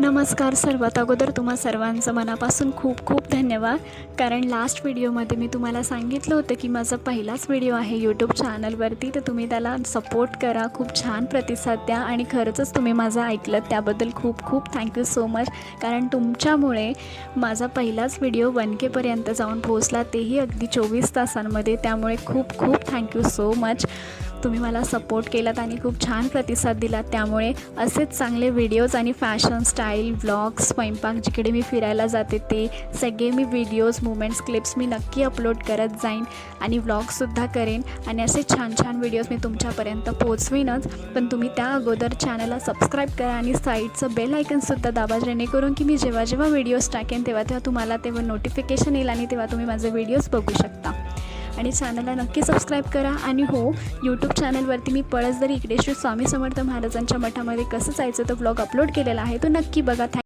नमस्कार. सर्वात अगोदर तुम्हा सर्वांचं मनापासून खूप खूप धन्यवाद. कारण लास्ट व्हिडिओमध्ये मी तुम्हाला सांगितलं होतं की माझा पहिलाच व्हिडिओ आहे यूट्यूब चॅनलवरती, तर तुम्ही त्याला सपोर्ट करा, खूप छान प्रतिसाद द्या आणि खरंच तुम्ही माझं ऐकलं त्याबद्दल खूप खूप थँक्यू सो मच. कारण तुमच्यामुळे माझा पहिलाच व्हिडिओ 1K पर्यंत जाऊन पोहोचला, तेही अगदी 24 तासांमध्ये. त्यामुळे खूप खूप थँक्यू सो मच. तुम्ही मला सपोर्ट केलात आणि खूप छान प्रतिसाद दिलात. त्यामुळे असेच चांगले व्हिडिओज आणि फॅशन, स्टाईल, व्लॉग्स, स्वयंपाक, जिकडे मी फिरायला जाते ते सगळे मी व्हिडिओज, मुमेंट्स, क्लिप्स मी नक्की अपलोड करत जाईन आणि व्लॉगसुद्धा करेन आणि असे छान छान व्हिडिओज मी तुमच्यापर्यंत पोहोचवीनच. पण तुम्ही त्या अगोदर चॅनलला सबस्क्राईब करा आणि साईडचं बेल आयकनसुद्धा दाबा, जेणेकरून की मी जेव्हा जेव्हा व्हिडिओज टाकेन तेव्हा तुम्हाला तेव्हा नोटिफिकेशन येईल आणि तेव्हा तुम्ही माझे व्हिडिओज बघू शकता. आणि चॅनलला नक्की सबस्क्राईब करा. आणि हो, यूट्यूब चॅनलवरती मी पळसदरी इकडे श्री स्वामी समर्थ महाराजांच्या मठामध्ये कसं जायचं तो व्लॉग अपलोड केलेला आहे, तो नक्की बघा.